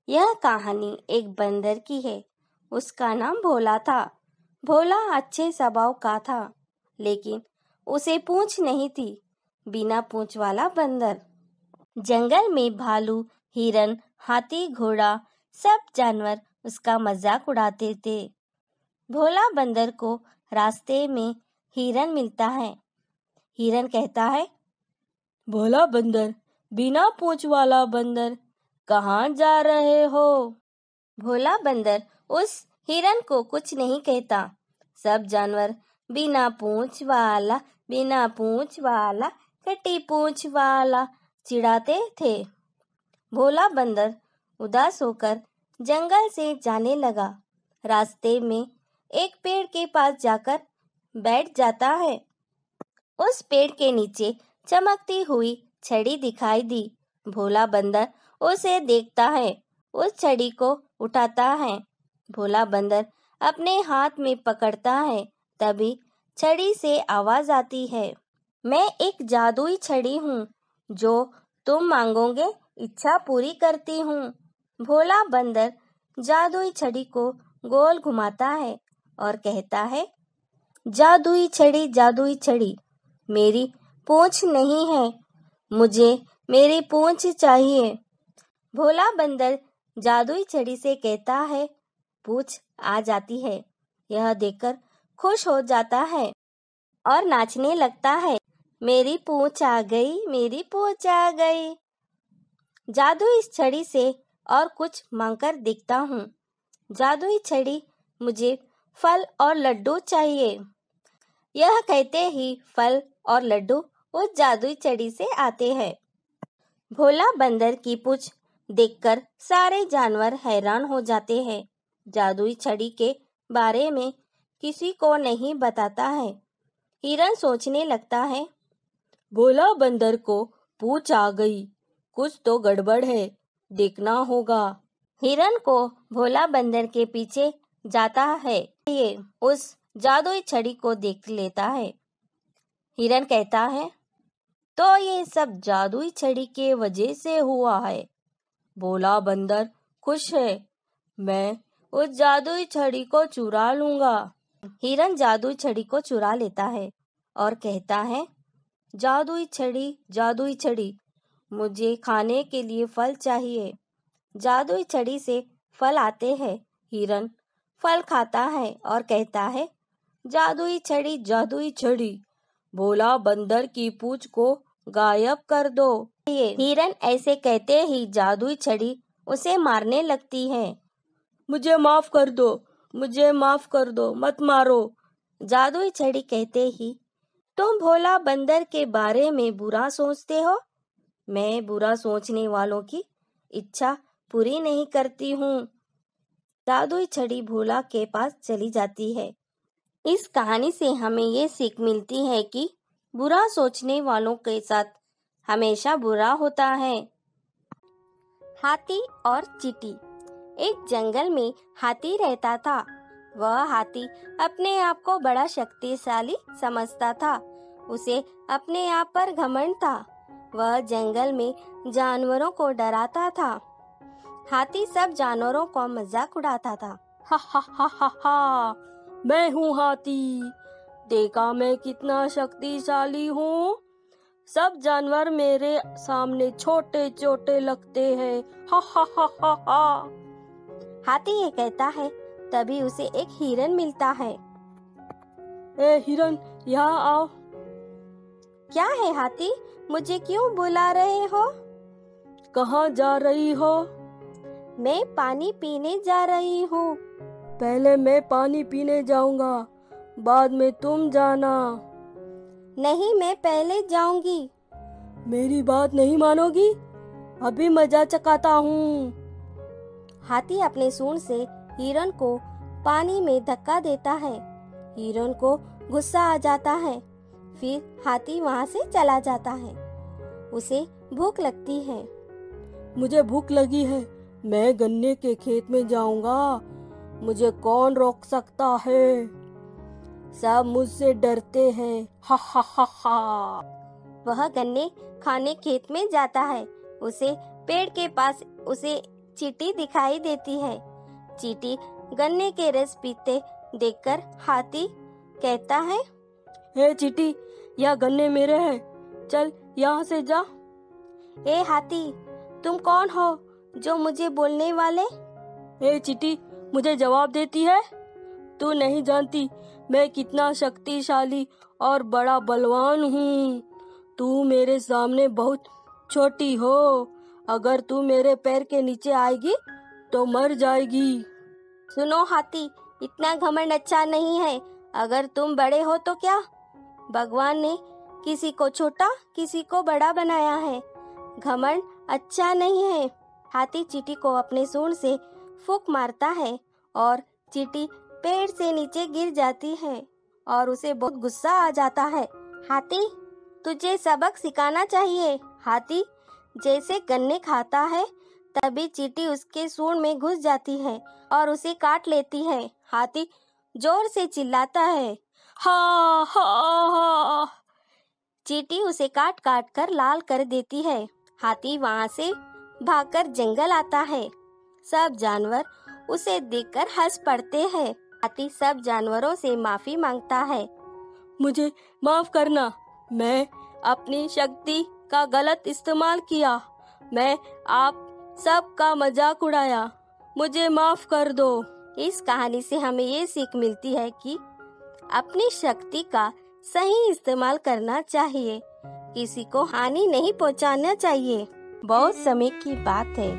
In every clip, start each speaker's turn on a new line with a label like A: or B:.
A: यह कहानी एक बंदर की है। उसका नाम भोला था। भोला अच्छे स्वभाव का था, लेकिन उसे पूंछ नहीं थी। बिना पूंछ वाला बंदर। जंगल में भालू, हिरन, हाथी, घोड़ा सब जानवर उसका मजाक उड़ाते थे। भोला बंदर को रास्ते में हिरन मिलता है। हिरन कहता है,
B: भोला बंदर, बिना पूंछ वाला बंदर, कहाँ जा रहे हो?
A: भोला बंदर उस हिरन को कुछ नहीं कहता। सब जानवर बिना पूंछ वाला, कटी पूंछ वाला चिढ़ाते थे। भोला बंदर उदास होकर जंगल से जाने लगा। रास्ते में एक पेड़ के पास जाकर बैठ जाता है। उस पेड़ के नीचे चमकती हुई छड़ी दिखाई दी। भोला बंदर उसे देखता है, उस छड़ी को उठाता है। भोला बंदर अपने हाथ में पकड़ता है, तभी छड़ी से आवाज आती है, मैं एक जादुई छड़ी हूँ, जो तुम मांगोगे इच्छा पूरी करती हूँ। भोला बंदर जादुई छड़ी को गोल घुमाता है और कहता है, जादुई छड़ी, मेरी पूंछ नहीं है, मुझे मेरी पूंछ चाहिए। भोला बंदर जादुई छड़ी से कहता है, पूंछ आ जाती है। यह देखकर खुश हो जाता है और नाचने लगता है, मेरी पूंछ आ गई। जादुई छड़ी से और कुछ मांगकर देखता हूँ। जादुई छड़ी, मुझे फल और लड्डू चाहिए। यह कहते ही फल और लड्डू उस जादुई छड़ी से आते हैं। भोला बंदर की पूंछ देखकर सारे जानवर हैरान हो जाते हैं। जादुई छड़ी के बारे में किसी को नहीं बताता है। हिरन सोचने लगता है,
B: भोला बंदर को पूंछ आ गई, कुछ तो गड़बड़ है, देखना होगा।
A: हिरन को भोला बंदर के पीछे जाता है। ये उस जादुई छड़ी को देख लेता है। हिरन कहता है, तो ये सब जादुई छड़ी के वजह से हुआ है।
B: भोला बंदर खुश है, मैं उस जादुई छड़ी को चुरा लूंगा।
A: हिरन जादुई छड़ी को चुरा लेता है और कहता है,
B: जादुई छड़ी, मुझे खाने के लिए फल चाहिए।
A: जादुई छड़ी से फल आते हैं। हिरन फल खाता है और कहता है,
B: जादुई छड़ी, भोला बंदर की पूंछ को गायब कर दो।
A: हिरन ऐसे कहते ही जादुई छड़ी उसे मारने लगती है।
B: मुझे माफ कर दो, मत मारो।
A: जादुई छड़ी कहते ही, तुम भोला बंदर के बारे में बुरा सोचते हो। मैं बुरा सोचने वालों की इच्छा पूरी नहीं करती हूँ। जादुई छड़ी भोला के पास चली जाती है। इस कहानी से हमें ये सीख मिलती है कि बुरा सोचने वालों के साथ हमेशा बुरा होता है। हाथी और चींटी। एक जंगल में हाथी रहता था। वह हाथी अपने आप को बड़ा शक्तिशाली समझता था। उसे अपने आप पर घमंड था। वह जंगल में जानवरों को डराता था। हाथी सब जानवरों को मजाक उड़ाता था।
B: हा हा हा हा हा, मैं हूँ हाथी, देखा मैं कितना शक्तिशाली हूँ। सब जानवर मेरे सामने छोटे छोटे लगते हैं। हा हा हा हा हा।
A: हाथी ये कहता है, तभी उसे एक हिरन मिलता है।
B: ए हिरन, यहाँ आओ।
A: क्या है हाथी, मुझे क्यों बुला रहे हो?
B: कहाँ जा रही हो?
A: मैं पानी पीने जा रही हूँ।
B: पहले मैं पानी पीने जाऊंगा, बाद में तुम जाना।
A: नहीं, मैं पहले जाऊंगी।
B: मेरी बात नहीं मानोगी? अभी मजा चखाता हूँ।
A: हाथी अपने सूंड से हिरन को पानी में धक्का देता है। हिरन को गुस्सा आ जाता है। फिर हाथी वहाँ से चला जाता है। उसे भूख लगती है।
B: मुझे भूख लगी है, मैं गन्ने के खेत में जाऊंगा, मुझे कौन रोक सकता है? सब मुझसे डरते हैं। हा हा हा हा।
A: वह गन्ने खाने खेत में जाता है। उसे पेड़ के पास उसे चींटी दिखाई देती है। चींटी गन्ने के रस पीते देखकर हाथी कहता है,
B: हे चींटी, यह गन्ने मेरे हैं, चल यहाँ से जा।
A: ए हाथी, तुम कौन हो जो मुझे बोलने वाले?
B: हे चींटी, मुझे जवाब देती है? तू नहीं जानती मैं कितना शक्तिशाली और बड़ा बलवान हूँ। तू मेरे सामने बहुत छोटी हो। अगर तू मेरे पैर के नीचे आएगी तो मर जाएगी।
A: सुनो हाथी, इतना घमंड अच्छा नहीं है। अगर तुम बड़े हो तो क्या? भगवान ने किसी को छोटा किसी को बड़ा बनाया है। घमंड अच्छा नहीं है। हाथी चींटी को अपने सूंड से फूंक मारता है और चींटी पेड़ से नीचे गिर जाती है और उसे बहुत गुस्सा आ जाता है। हाथी, तुझे सबक सिखाना चाहिए। हाथी जैसे गन्ने खाता है तभी चींटी उसके सूंड में घुस जाती है और उसे काट लेती है। हाथी जोर से चिल्लाता है,
B: हा हा हा।
A: चींटी उसे काट काट कर लाल कर देती है। हाथी वहाँ से भागकर जंगल आता है। सब जानवर उसे देखकर हंस पड़ते हैं। हाथी सब जानवरों से माफी मांगता है।
B: मुझे माफ करना, मैं अपनी शक्ति का गलत इस्तेमाल किया। मैं आप सब का मजाक उड़ाया, मुझे माफ कर दो।
A: इस कहानी से हमें ये सीख मिलती है कि अपनी शक्ति का सही इस्तेमाल करना चाहिए, किसी को हानि नहीं पहुंचाना चाहिए। बहुत समय की बात है,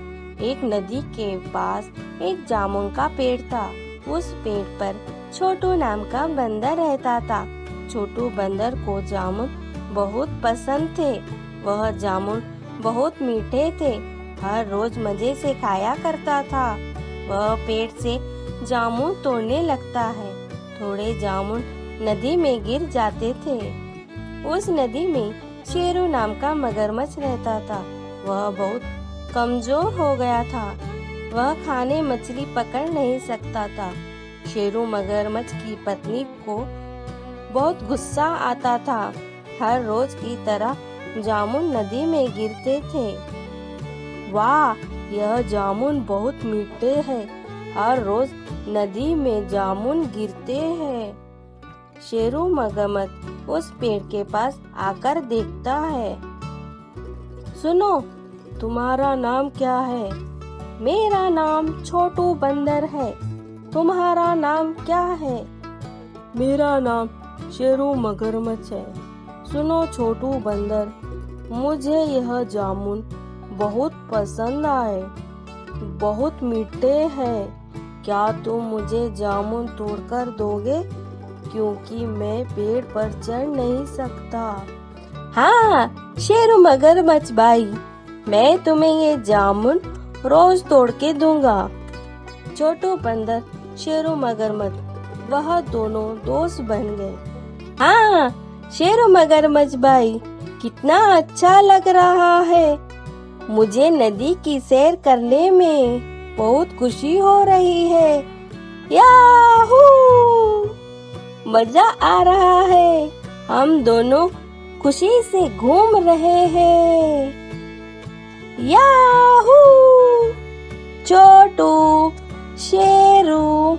A: एक नदी के पास एक जामुन का पेड़ था। उस पेड़ पर छोटू नाम का बंदर रहता था। छोटू बंदर को जामुन बहुत पसंद थे। वह जामुन बहुत मीठे थे। हर रोज मजे से खाया करता था। वह पेड़ से जामुन तोड़ने लगता है। थोड़े जामुन नदी में गिर जाते थे। उस नदी में शेरू नाम का मगरमच्छ रहता था। वह बहुत कमजोर हो गया था। वह खाने मछली पकड़ नहीं सकता था। शेरू मगरमच्छ की पत्नी को बहुत गुस्सा आता था। हर रोज की तरह जामुन नदी में गिरते थे। वाह, यह जामुन बहुत मीठे हैं। हर रोज नदी में जामुन गिरते हैं। शेरू मगरमच्छ उस पेड़ के पास आकर देखता है। सुनो, तुम्हारा नाम क्या है? मेरा नाम छोटू बंदर है। तुम्हारा नाम क्या है?
B: मेरा नाम शेरू मगरमच्छ है।
A: सुनो छोटू बंदर, मुझे यह जामुन बहुत पसंद आए। बहुत मीठे हैं। क्या तुम मुझे जामुन तोड़कर दोगे? क्योंकि मैं पेड़ पर चढ़ नहीं सकता। हाँ शेरू मगरमच्छ भाई, मैं तुम्हें ये जामुन रोज तोड़ के दूंगा। छोटू बंदर, शेरू मगरमच्छ, वह दोनों दोस्त बन गए। हाँ शेरू मगरमच्छ भाई, कितना अच्छा लग रहा है। मुझे नदी की सैर करने में बहुत खुशी हो रही है। याहू, मजा आ रहा है। हम दोनों खुशी से घूम रहे हैं। याहू, छोटू, शेरू।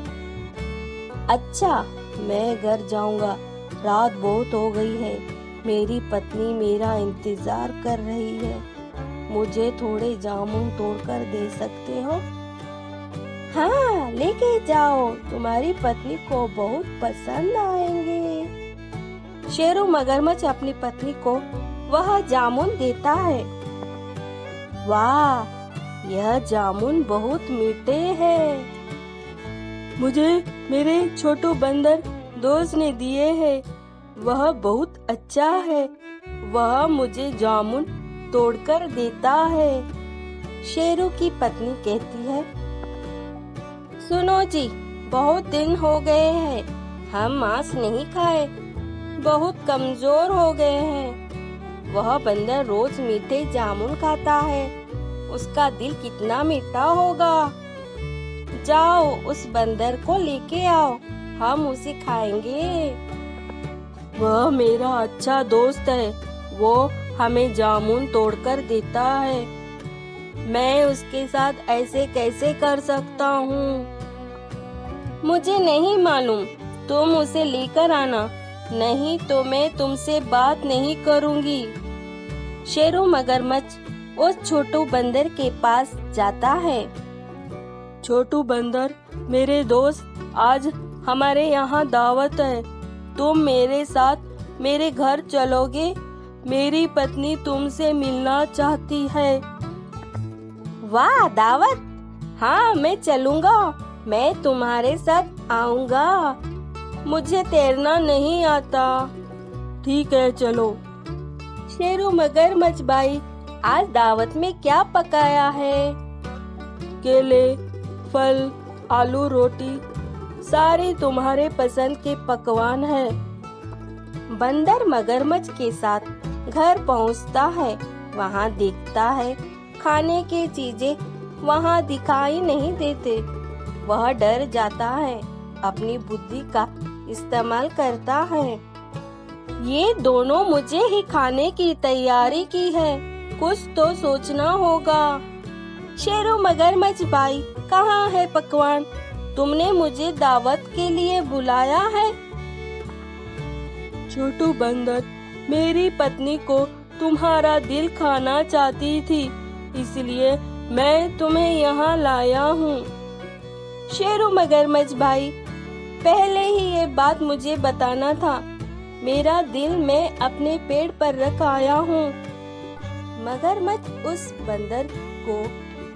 A: अच्छा, मैं घर जाऊंगा। रात बहुत हो गई है। मेरी पत्नी मेरा इंतजार कर रही है। मुझे थोड़े जामुन तोड़कर दे सकते हो? हाँ, लेके जाओ, तुम्हारी पत्नी को बहुत पसंद आएंगे। शेरू मगरमच्छ अपनी पत्नी को वह जामुन देता है। वाह, यह जामुन बहुत मीठे हैं।
B: मुझे मेरे छोटू बंदर दोस्त ने दिए हैं। वह बहुत अच्छा है। वह मुझे जामुन तोड़कर देता है।
A: शेरू की पत्नी कहती है, सुनो जी, बहुत दिन हो गए हैं, हम मांस नहीं खाए, बहुत कमजोर हो गए हैं। वह बंदर रोज मीठे जामुन खाता है। उसका दिल कितना मीठा होगा। जाओ, उस बंदर को लेके आओ, हम उसे खाएंगे।
B: वह मेरा अच्छा दोस्त है। वो हमें जामुन तोड़कर देता है। मैं उसके साथ ऐसे कैसे कर सकता हूँ?
A: मुझे नहीं मालूम, तुम उसे लेकर आना, नहीं तो मैं तुमसे बात नहीं करूँगी। शेरू मगरमच्छ उस छोटू बंदर के पास जाता है।
B: छोटू बंदर, मेरे दोस्त, आज हमारे यहाँ दावत है, तुम मेरे साथ मेरे घर चलोगे? मेरी पत्नी तुमसे मिलना चाहती है।
A: वाह, दावत! हाँ, मैं चलूँगा, मैं तुम्हारे साथ आऊँगा। मुझे तैरना नहीं आता।
B: ठीक है, चलो।
A: शेरू मगरमच्छ भाई, आज दावत में क्या पकाया है?
B: केले, फल, आलू रोटी, सारे तुम्हारे पसंद के पकवान हैं।
A: बंदर मगरमच्छ के साथ घर पहुंचता है। वहां देखता है खाने की चीजें वहां दिखाई नहीं देते। वह डर जाता है, अपनी बुद्धि का इस्तेमाल करता है। ये दोनों मुझे ही खाने की तैयारी की है, कुछ तो सोचना होगा। शेरू मगरमच्छ भाई, कहाँ है पकवान? तुमने मुझे दावत के लिए बुलाया है।
B: छोटू बंदर, मेरी पत्नी को तुम्हारा दिल खाना चाहती थी, इसलिए मैं तुम्हें यहाँ लाया हूँ।
A: शेरू मगरमच्छ भाई, पहले ही ये बात मुझे बताना था। मेरा दिल मैं अपने पेड़ पर रख आया हूँ। मगरमच्छ उस बंदर को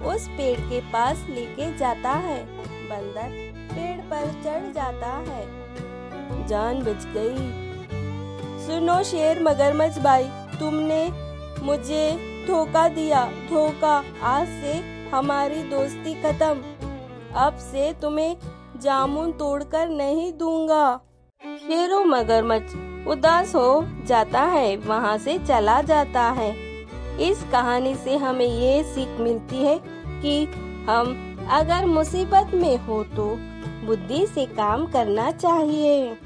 A: उस पेड़ के पास लेके जाता है। बंदर पेड़ पर चढ़ जाता है।
B: जान बच गई।
A: सुनो शेर मगरमच्छ भाई, तुमने मुझे धोखा दिया, धोखा। आज से हमारी दोस्ती खत्म। अब से तुम्हें जामुन तोड़कर नहीं दूंगा। शेरू मगरमच्छ उदास हो जाता है, वहाँ से चला जाता है। इस कहानी से हमें ये सीख मिलती है कि हम अगर मुसीबत में हो तो बुद्धि से काम करना चाहिए।